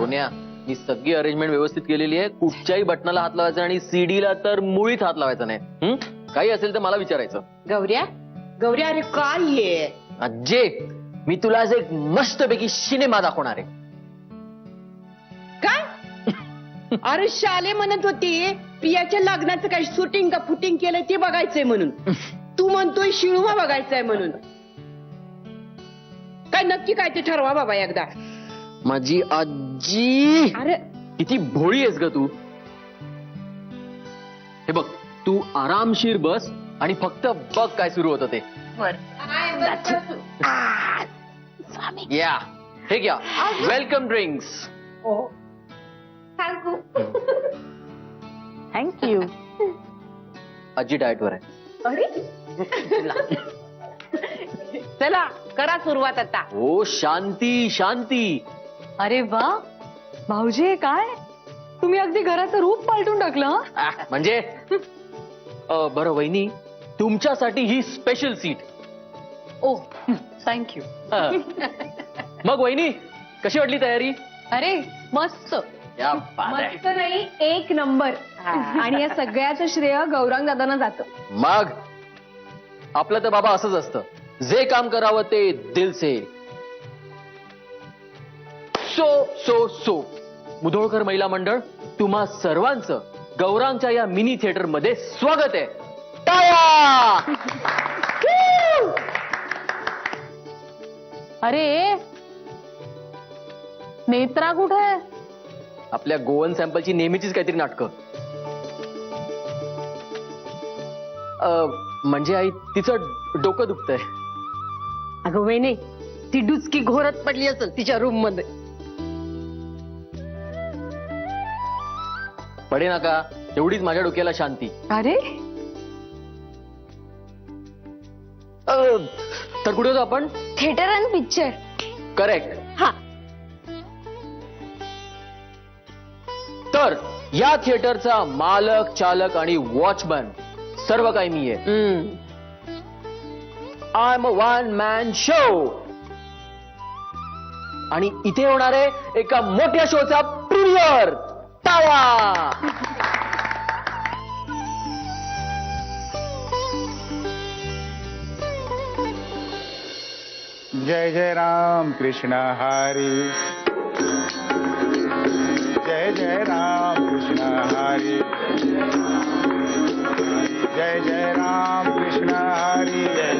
सोन्या, ही सगळी अरेंजमेंट व्यवस्थित केलेली आहे. कुठच्याही बटनाला हात लावायचा आणि सीडीला तर मुळीच हात लावायचा नाही. काही असेल तर मला विचारायचं. गौऱ्या गौऱ्या, अरे काय ये अज्जे, मी तुला आज एक मस्तपैकी सिनेमा दाखवणार आहे. काय? अरे शाले म्हणत होती प्रियाच्या लग्नाचं काही शूटिंग का फुटिंग केलंय ते बघायचंय म्हणून. तू म्हणतोय शिणुमा बघायचंय म्हणून. काय नक्की काय ते ठरवा बाबा एकदा. माझी आजी, अरे किती भोळी आहेस ग तू. हे बघ, तू आरामशीर बस आणि फक्त बघ काय सुरू होतं ते. या, हे घ्या वेलकम ड्रिंक्स. थँक्यू. आजी डाएटवर आहे. चला करा सुरुवात आता. ओ शांती शांती. अरे वा भाऊजी, हे काय तुम्ही अगदी घराचं रूप पालटून टाकलं हं? म्हणजे बरं वहिनी, तुमच्यासाठी ही स्पेशल सीट. ओ थँक्यू. मग वहिनी, कशी वाटली तयारी? अरे मस्त. या बात आहे. मस्त नाही, एक नंबर. आणि या सगळ्याचं श्रेय गौरांग दादांना जातं. मग आपलं तर बाबा असंच असतं, जे काम करावं ते दिल से. सो मुधोळकर महिला मंडळ, तुम्हा सर्वांचं गौरांगच्या या मिनी थिएटर मध्ये स्वागत आहे. टाळ्या. अरे नेत्रा कुठे आहे? आपल्या गोवन सॅम्पलची नेहमीचीच काहीतरी नाटकं. म्हणजे आई, तिचं डोकं दुखतंय. अगं वहिनी, ती डुचकी घोरत पडली असेल तिच्या रूम मध्ये. पडे नका, एवढीच माझ्या डोक्याला शांती. अरे तर कुठे होतो आपण? Theatre and picture. करेक्ट. हा, तर या थिएटरचा मालक, चालक आणि वॉचमन सर्व काही मी आहे. I am a one man show. आणि इथे होणार आहे एका मोठ्या शोचा प्रीमियर. टाळ्या. जय जय राम कृष्ण हरी. जय जय राम कृष्ण हरी. जय जय राम कृष्ण हरी. जय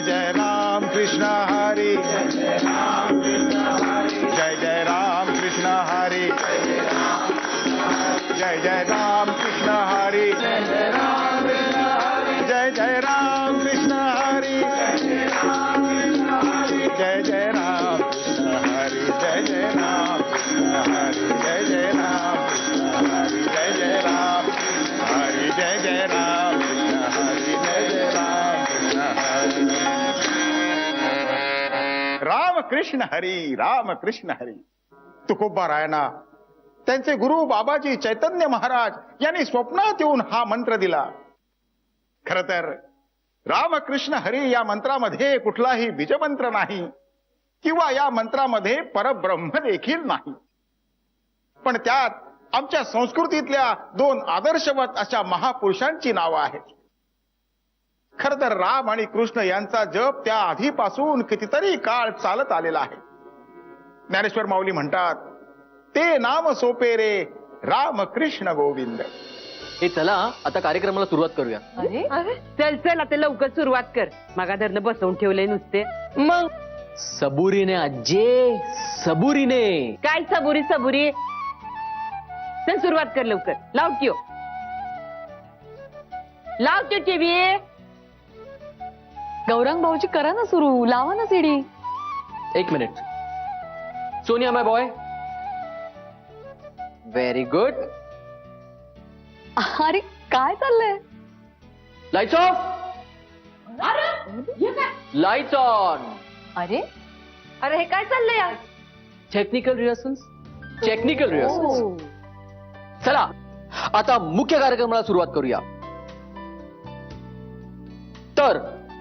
जय राम कृष्ण हरी. जय जय राम कृष्ण हरी. जय जय राम कृष्ण हरी. जय जय राम कृष्ण हरी. जय जय राम कृष्ण हरी. जय जय राम कृष्ण हरी. जय जय राम कृष्ण हरी. जय जय राम हरी. जय जय राम कृष्ण हरी. जय जय राम कृष्ण हरी. राम कृष्ण हरी. राम कृष्ण हरी. तुकोबा रायना, त्यांचे गुरु बाबाजी चैतन्य महाराज यांनी स्वप्नात येऊन हा मंत्र दिला. खर तर रामकृष्ण हरी या मंत्रामध्ये कुठलाही बीजमंत्र नाही किंवा या मंत्रामध्ये परब्रह्म देखील नाही. पण त्यात आमच्या संस्कृतीतल्या दोन आदर्शवत अशा महापुरुषांची नावं आहेत. खर तर राम आणि कृष्ण यांचा जप त्या आधीपासून कितीतरी काळ चालत आलेला आहे. ज्ञानेश्वर माऊली म्हणतात, ते नाम सोपे रे राम कृष्ण गोविंद. हे चला, आता कार्यक्रमाला सुरुवात करूया. अरे चल चल आता लवकर सुरुवात कर. मागाधरनं बसवून ठेवलंय नुसते. मग सबुरीने आज्जे, सबुरीने. काय सबुरी सबुरी. चल सुरुवात कर लवकर. लाव की लावते टीव्ही. गौरांग भाऊजी, करा ना सुरू, लावा ना सीडी. एक minute. Sonia my boy. Very good. अरे काय चाललंय? Lights off. Lights on. अरे अरे हे काय चाललंय यार. Technical rehearsals. Technical rehearsals. ओ. चला, आता मुख्य कार्यक्रमाला सुरुवात करूया. तर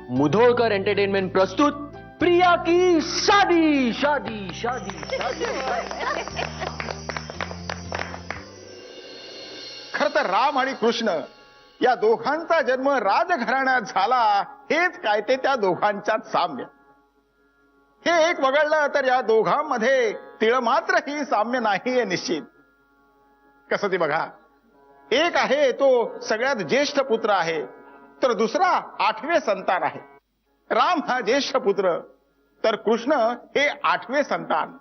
मुधोळकर एंटरटेनमेंट प्रस्तुत प्रिया की शादी शादी शादी शादी खर तर राम आणि कृष्ण या दोघांचा जन्म राजघराण्यात झाला, हेच काय ते त्या दोघांच्यात साम्य. हे एक वगळलं तर या दोघांमध्ये तिळ मात्र ही साम्य नाही हे निश्चित. कसं ते बघा, एक आहे तो सगळ्यात ज्येष्ठ पुत्र आहे, तर दुसरा 8वे संतान आहे. राम हा ज्येष्ठ पुत्र, तर कृष्ण हे 8वे संतान.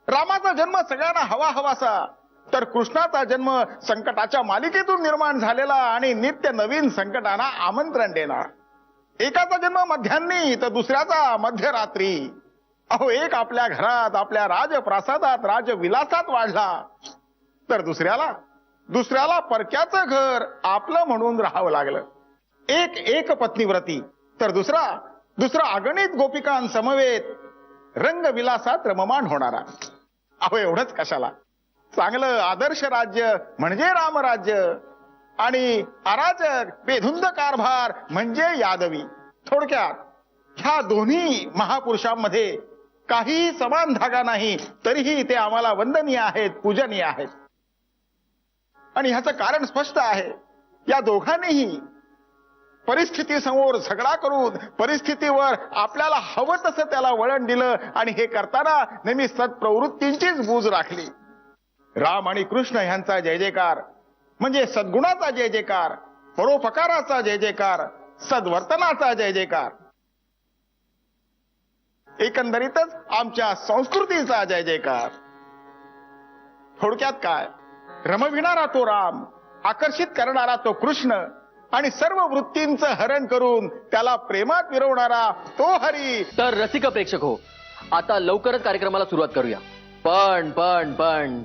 रामाचा जन्म सगळ्यांना हवा हवासा, तर कृष्णाचा जन्म संकटाच्या मालिकेतून निर्माण झालेला आणि नित्य नवीन संकटांना आमंत्रण देणार. एकाचा जन्म मध्यान्ही तर दुसऱ्याचा मध्यरात्री. अहो, एक आपल्या घरात आपल्या राजप्रासादात राजविलासात वाढला, तर दुसऱ्याला परक्याचं घर आपलं म्हणून राहावं लागलं. एक पत्नीव्रती, तर दुसरा अगणित गोपिकांसमवेत रंगविलासात रममाण होणारा. अहो, एवढंच कशाला, चांगलं आदर्श राज्य म्हणजे रामराज्य आणि अराजक बेधुंद कारभार म्हणजे यादवी. थोडक्यात ह्या दोन्ही महापुरुषांमध्ये काही समान धागा नाही, तरीही ते आम्हाला वंदनीय आहेत, पूजनीय आहेत. आणि ह्याचं कारण स्पष्ट आहे. या दोघांनीही परिस्थितीसमोर झगडा करून परिस्थितीवर आपल्याला हवं तसं त्याला वळण दिलं आणि हे करताना नेहमी सत्प्रवृत्तींचीच बूज राखली. राम आणि कृष्ण ह्यांचा जय जयकार म्हणजे सद्गुणाचा जय जयकार, परोपकाराचा जय जयकार, सद्वर्तनाचा जय जयकार, एकंदरीतच आमच्या संस्कृतीचा जय जयकार. थोडक्यात काय, रमविणारा तो राम, आकर्षित करणारा तो कृष्ण आणि सर्व वृत्तींचं हरण करून त्याला प्रेमात विरवणारा तो हरी. तर रसिक प्रेक्षक हो, आता लवकरच कार्यक्रमाला सुरुवात करूया. पण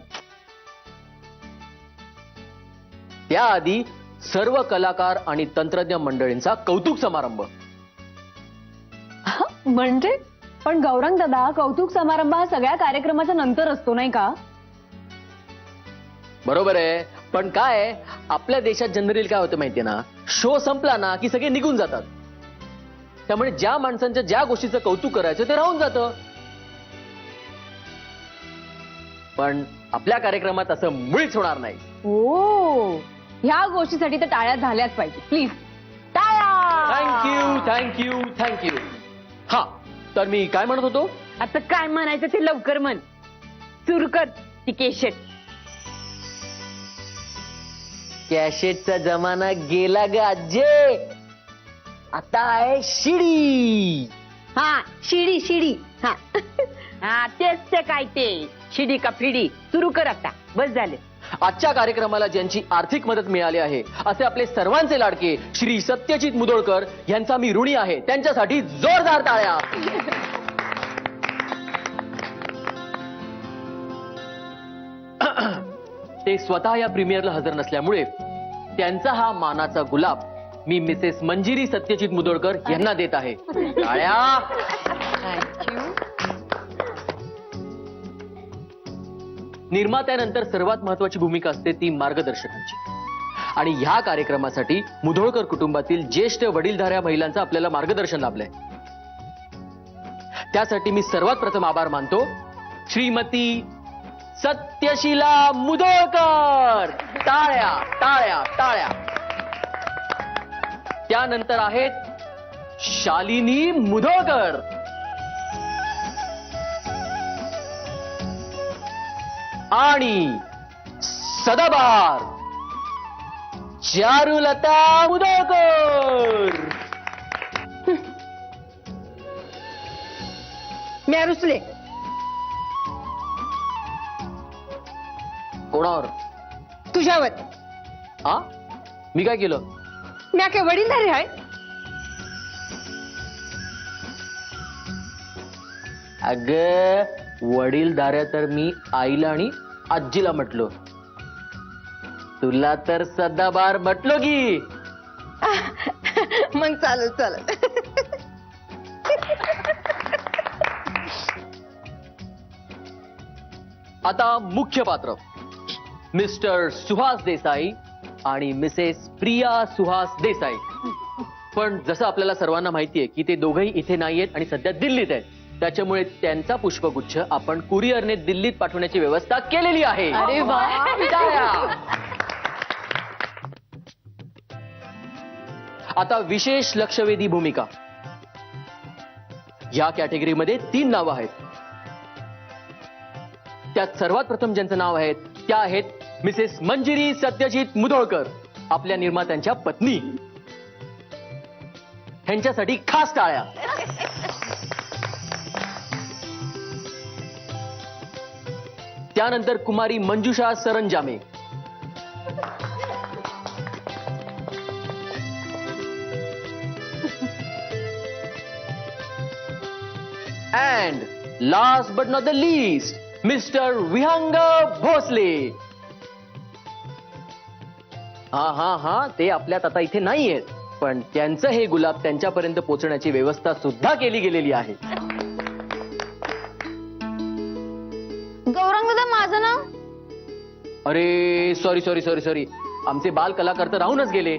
त्याआधी सर्व कलाकार आणि तंत्रज्ञ मंडळींचा कौतुक समारंभ. म्हणजे पण गौरंग दादा, कौतुक समारंभ हा सगळ्या कार्यक्रमाच्या नंतर असतो नाही का? बरोबर आहे, पण काय आपल्या देशात जनरली काय होतं माहितीये ना, शो संपला ना की सगळे निघून जातात. त्यामुळे ज्या माणसांच्या ज्या गोष्टीचं कौतुक करायचं ते राहून जातं. पण आपल्या कार्यक्रमात असं मुळीच होणार नाही. हो, ह्या गोष्टीसाठी तर टाळ्या झाल्याच पाहिजे. प्लीज टाळ्या. थँक्यू. हा, तर मी काय म्हणत होतो? आता काय म्हणायचं ते लवकर म्हण. सुरू कर ती केशट. कॅशेटचा जमाना गेला ग आजे, आता आहे शिडी. हा, शिडी. हा हा, तेच ते काय ते शिडी का फिडी. सुरू कर आता, बस झाले. आजच्या कार्यक्रमाला ज्यांची आर्थिक मदत मिळाली आहे असे आपले सर्वांचे लाडके श्री सत्यजित मुदोळकर यांचा मी ऋणी आहे. त्यांच्यासाठी जोरदार टाळ्या. ते स्वतः या प्रीमियरला हजर नसल्यामुळे त्यांचा हा मानाचा गुलाब मी मिसेस मंजिरी सत्यजित मुदोळकर यांना देत आहे. टाळ्या. निर्मात्यानंतर सर्वात महत्वाची भूमिका असते ती मार्गदर्शकांची. आणि ह्या कार्यक्रमासाठी मुधोळकर कुटुंबातील ज्येष्ठ वडीलधाऱ्या महिलांचं आपल्याला मार्गदर्शन लाभलंय. त्यासाठी मी सर्वात प्रथम आभार मानतो श्रीमती सत्यशिला मुधोळकर. टाळ्या टाळ्या टाळ्या. त्यानंतर आहेत शालिनी मुधोळकर, आणि सदाबहार चारुलता मुधोळकर. मी रुसले. कोणावर? तुझ्यावर. आ, मी काय केलं? मी काय वडीलधारी आहे? अग वडीलधाऱ्या तर मी आईला आणि आजीला म्हटलो, तुला तर सदाबहार म्हटलो की. मग चालेल. आता मुख्य पात्र मिस्टर सुहास देसाई आणि मिसेस प्रिया सुहास देसाई. पण जसं आपल्याला सर्वांना माहितीये की ते दोघंही इथे नाहीयेत आणि सध्या दिल्लीत आहेत, त्याच्यामुळे त्यांचा पुष्पगुच्छ आपण कुरिअरने दिल्लीत पाठवण्याची व्यवस्था केलेली आहे. अरे वा. टाळ्या. आता विशेष लक्षवेधी भूमिका. या कॅटेगरीमध्ये 3 नावं आहेत. त्यात सर्वात प्रथम ज्यांचं नाव आहे त्या आहेत मिसेस मंजिरी सत्यजित मुधोळकर, आपल्या निर्मात्यांच्या पत्नी. ह्यांच्यासाठी खास टाळ्या. त्यानंतर कुमारी मंजुषा Saranjame, and last but not the least, Mr. विहंग भोसले. हा ते आपल्यात आता इथे नाहीयेत, पण त्यांचं हे गुलाब त्यांच्यापर्यंत पोहोचण्याची व्यवस्था सुद्धा केली गेलेली आहे. गौरांग दादा, माझं नाव? अरे सॉरी, आमचे बाल कलाकार तर राहूनच गेले.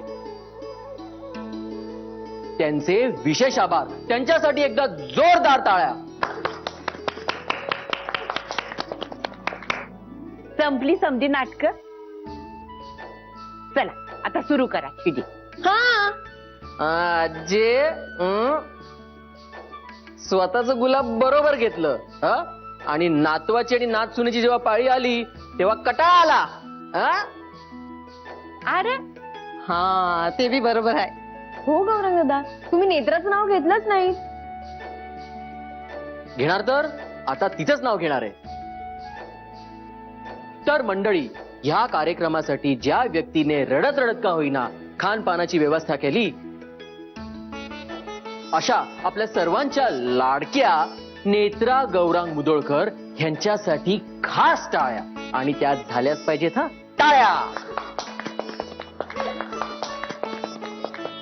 त्यांचे विशेष आभार. त्यांच्यासाठी एकदा जोरदार टाळ्या. संपली समजी नाटक. चला आता सुरू करा. किती जे स्वतःच गुलाब बरोबर घेतलं आणि नातवाची आणि नातसुनेची जेव्हा पाळी आली तेव्हा कटाळा आला. अरे हा, ते बी बरोबर आहे. हो गौरांग दादा, तुम्ही नेत्राचं नाव घेतलंच नाही. घेणार तर आता तिचंच नाव घेणार आहे. तर मंडळी, ह्या कार्यक्रमासाठी ज्या व्यक्तीने रडत रडत का होईना खानपानाची व्यवस्था केली, अशा आपल्या सर्वांच्या लाडक्या नेत्रा गौरांग मुधोळकर यांच्यासाठी खास टाळ्या. आणि त्यात झाल्याच पाहिजेत हा टाळ्या.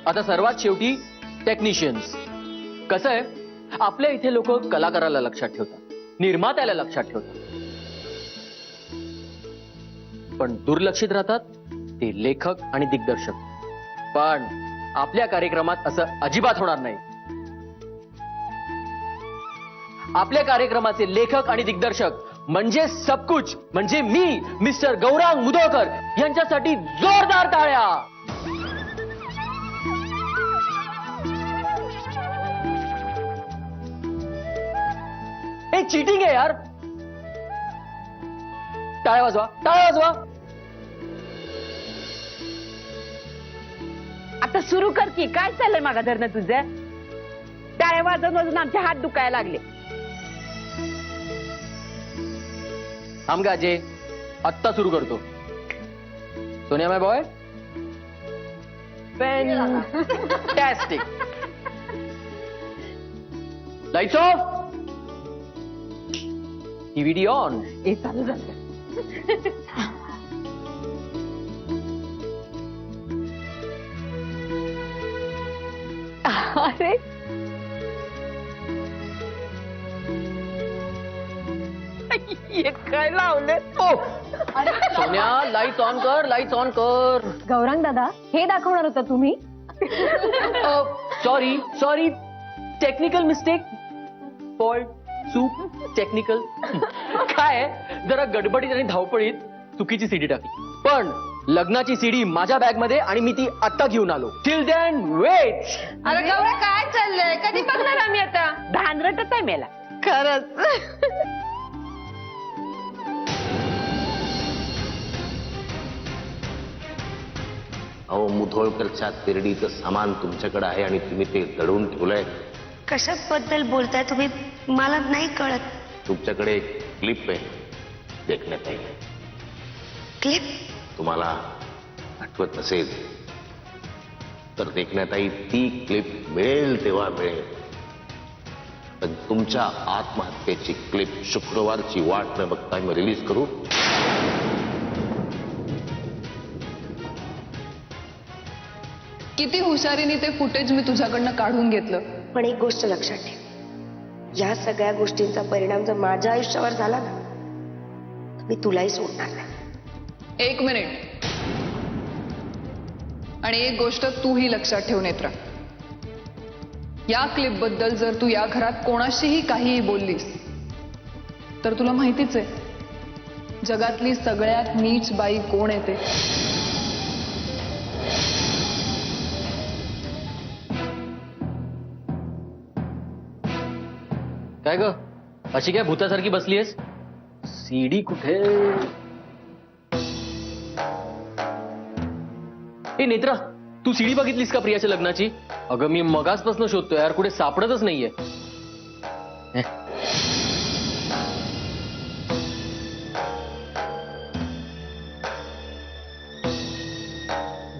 आता सर्वात शेवटी टेक्निशियन्स. कसं आहे, आपल्या इथे लोक कलाकाराला लक्षात ठेवतात, निर्मात्याला लक्षात ठेवतात, पण दुर्लक्षित राहतात ते लेखक आणि दिग्दर्शक. पण आपल्या कार्यक्रमात असं अजिबात होणार नाही. आपल्या कार्यक्रमाचे लेखक आणि दिग्दर्शक म्हणजे सबकुच, म्हणजे मी मिस्टर गौरांग मुधोळकर यांच्यासाठी जोरदार टाळ्या. हे चीटिंग आहे यार. टाळ्या वाजवा, टाळ्या वाजवा. आता सुरू कर की. काय चाललंय मागा धरणं तुझं? टाळ्या वाजवून वाजून आमचे हात दुखायला लागले. थांब का जे, आत्ता सुरू करतो. Sonia my boy, fantastic. Lights off, TV on. हे चालू झालं. अरे काय लावलं? सोन्या, लाईट्स ऑन कर, लाईट्स ऑन कर. गौरांग दादा, हे दाखवणार होता तुम्ही? Sorry, technical mistake. फॉल्ट, चूक, टेक्निकल. काय जरा गडबडीत आणि धावपळीत चुकीची सीडी टाकली. पण लग्नाची सीडी माझ्या बॅग मध्ये आणि मी ती आत्ता घेऊन आलो. Till then wait. अरे गौरा, काय चाललंय? कधी बघणार आम्ही आता? धानरटच आहे मेला खरंच. अहो, मुधोळकरच्या तिरडीचं सामान तुमच्याकडे आहे आणि तुम्ही ते दडवून ठेवलंय. कशाबद्दल बोलताय तुम्ही? मला नाही कळत. तुमच्याकडे एक क्लिप आहे, देखण्यात येईल. क्लिप? तुम्हाला आठवत नसेल तर देखण्यात येईल. ती क्लिप मिळेल तेव्हा मिळेल. पण तुमच्या आत्महत्येची क्लिप शुक्रवारची वाट न बघता मी रिलीज करू. किती हुशारीने ते फुटेज मी तुझ्याकडनं काढून घेतलं. पण एक गोष्ट लक्षात ठेव, या सगळ्या गोष्टींचा परिणाम जर माझ्या आयुष्यावर झाला ना, तर मी तुलाही सोडणार नाही. 1 मिनिट. आणि एक गोष्ट तूही लक्षात ठेव नेत्रा, या क्लिप बद्दल जर तू या घरात कोणाशीही काहीही बोललीस तर तुला माहितीच आहे जगातली सगळ्यात नीच बाई कोण येते. काय ग अशी काय भूतासारखी बसलीयस? सीडी कुठे? ए नेत्रा, तू सीडी बघितलीस का प्रियाच्या लग्नाची? अगं मी मगासपासून शोधतोय यार, कुठे सापडतच नाहीये.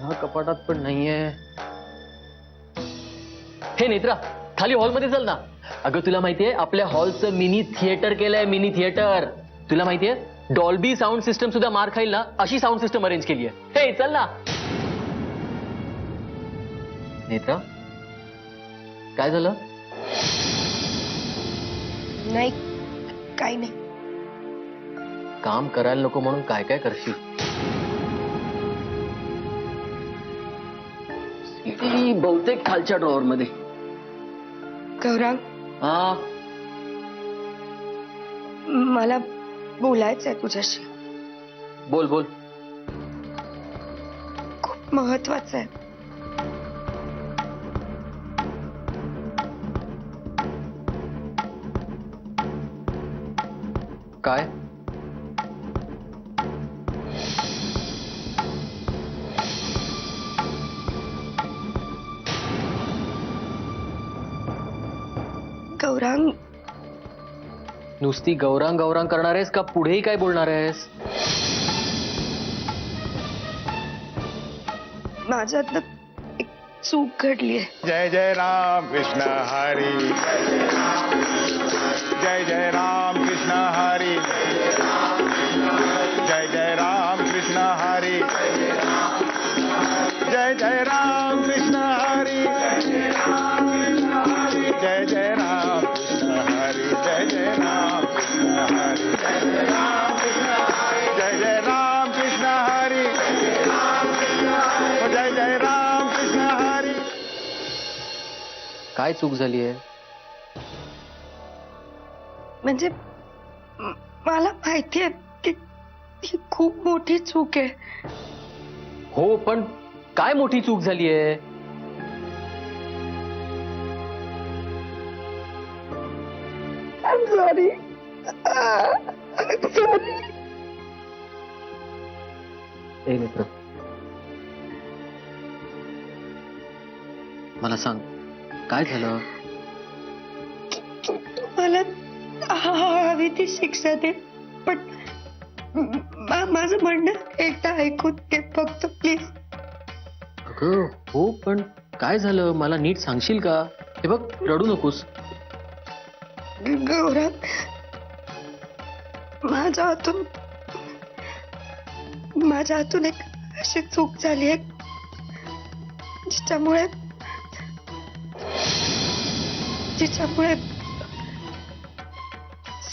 हा कपाटात पण नाहीये. हे नेत्रा, खाली हॉलमध्ये चल ना. अगं तुला माहितीये आपल्या हॉलचं मिनी थिएटर केलंय, मिनी थिएटर. तुला माहितीये डॉल्बी साऊंड सिस्टम सुद्धा मार खाईल ना अशी साऊंड सिस्टम अरेंज केली आहे. हे चल ना. नेत्रा काय झालं? नाही, काही नाही. काम करायला नको म्हणून काय काय करशील? सीडी बहुतेक खालच्या ड्रॉवर मध्ये. गौरव, हा मला बोलायचंय तुझ्याशी. बोल बोल. खूप महत्वाचं आहे. काय? गौरांग, नुसती गौरांग गौरांग करणार आहेस का पुढेही काय बोलणार आहेस? माझ्यातनं एक चूक घडली आहे. जय जय राम कृष्ण हरी, जय जय राम कृष्ण हरी, जय जय राम कृष्ण हरी, जय जय राम कृष्ण हरी, जय जय राम कृष्ण हरी, जय जय राम कृष्ण हरी, जय जय राम कृष्ण हरी, जय जय राम कृष्ण हरी. काय चूक झाली आहे? म्हणजे मला माहितीये की ही खूप मोठी चूक आहे. हो पण काय मोठी चूक झाली आहे? I'm sorry. I'm sorry. ए मित्र, मला सांग काय झालं? मला हवी ती शिक्षा दे, पण माझं म्हणणं एकदा ऐकून घे फक्त प्लीज. अगं हो पण काय झालं मला नीट सांगशील का? हे बघ रडू नकोस. गौरव, माझ्या हातून एक अशी चूक झाली आहे जिच्यामुळे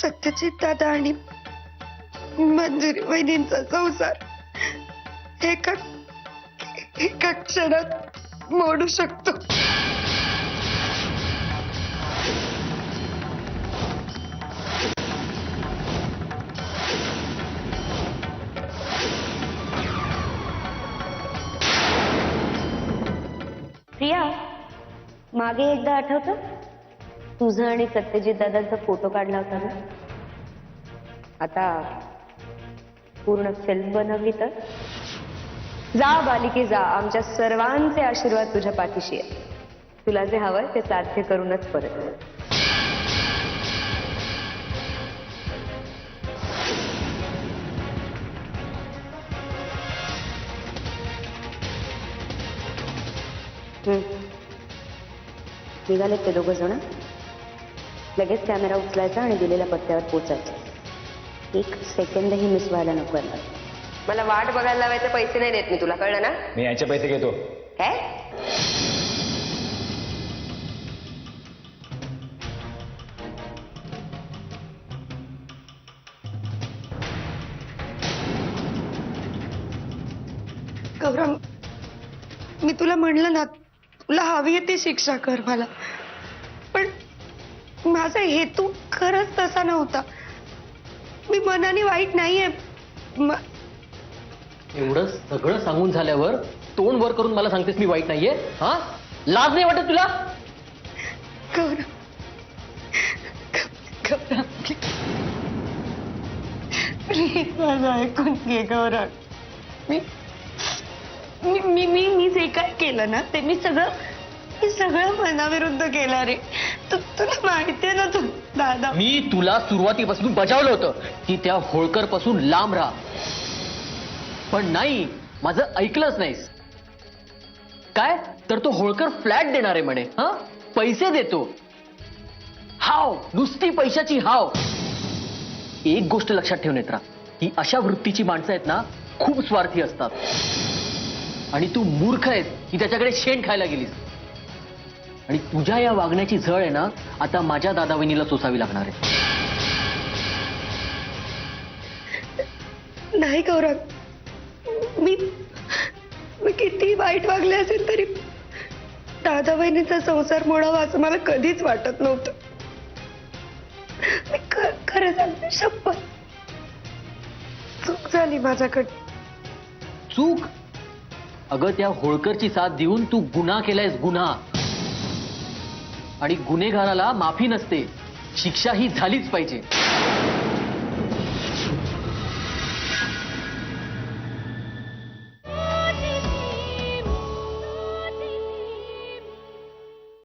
सत्यजित दादा आणि मंजुरी वहिनींचा संसार एका क्षणात मोडू शकतो. प्रिया, मागे एकदा आठवतं तुझं आणि सत्यजित दादांचा फोटो काढला होता ना? आता पूर्ण फिल्म बनवली तर? जा बालिके जा, आमच्या सर्वांचे आशीर्वाद तुझ्या पाठीशी आहे. तुला जे हवंय ते साध्य करूनच परत. निघालेत ते दोघं जण. लगेच कॅमेरा उचलायचा आणि दिलेल्या पत्त्यावर पोचायचं. एक सेकंदही मिस व्हायला नको. मला वाट बघायला लावायचे पैसे नाही देत मी तुला, कळलं ना? मी याचे पैसे घेतो. काय? गौरव, मी तुला म्हणलं ना, तुला हवी आहे ती शिक्षा कर मला. पण माझा हेतू खरंच तसा नव्हता. मी मनाने वाईट नाहीये. एवढं सगळं सांगून झाल्यावर तोंड वर करून मला सांगतेस मी वाईट नाहीये? हा, लाज नाही वाटत तुला? गौरव, प्लीज माझं ऐकून घे गौरव. मी जे काय केलं ना ते मी सगळं मनाविरुद्ध केलं रे. तुला माहितीये ना, तू दादा. मी तुला सुरुवातीपासून बजावलं होतं की त्या होळकर पासून लांब राहा, पण नाही, माझं ऐकलंच नाहीस. काय तर तो होळकर फ्लॅट देणार आहे म्हणे. हा, पैसे देतो. हाव, नुसती पैशाची हाव. एक गोष्ट लक्षात ठेवून येत राहा, ही अशा वृत्तीची माणसं आहेत ना, खूप स्वार्थी असतात. आणि तू मूर्ख आहेस की त्याच्याकडे शेण खायला गेलीस. आणि तुझ्या या वागण्याची झळ आहे ना, आता माझ्या दादा वहिनीला सोसावी लागणार आहे. नाही गौरव, मी किती वाईट वागले असेल तरी दादा बहिणीचा संसार मोडावा असं मला कधीच वाटत नव्हतं. मी खरं सांगते, शपथ, चूक झाली माझ्याकडे. चूक? अगं, त्या होळकरची साथ देऊन तू गुन्हा केलायस, गुन्हा. आणि गुन्हेगाराला माफी नसते, शिक्षा ही झालीच पाहिजे.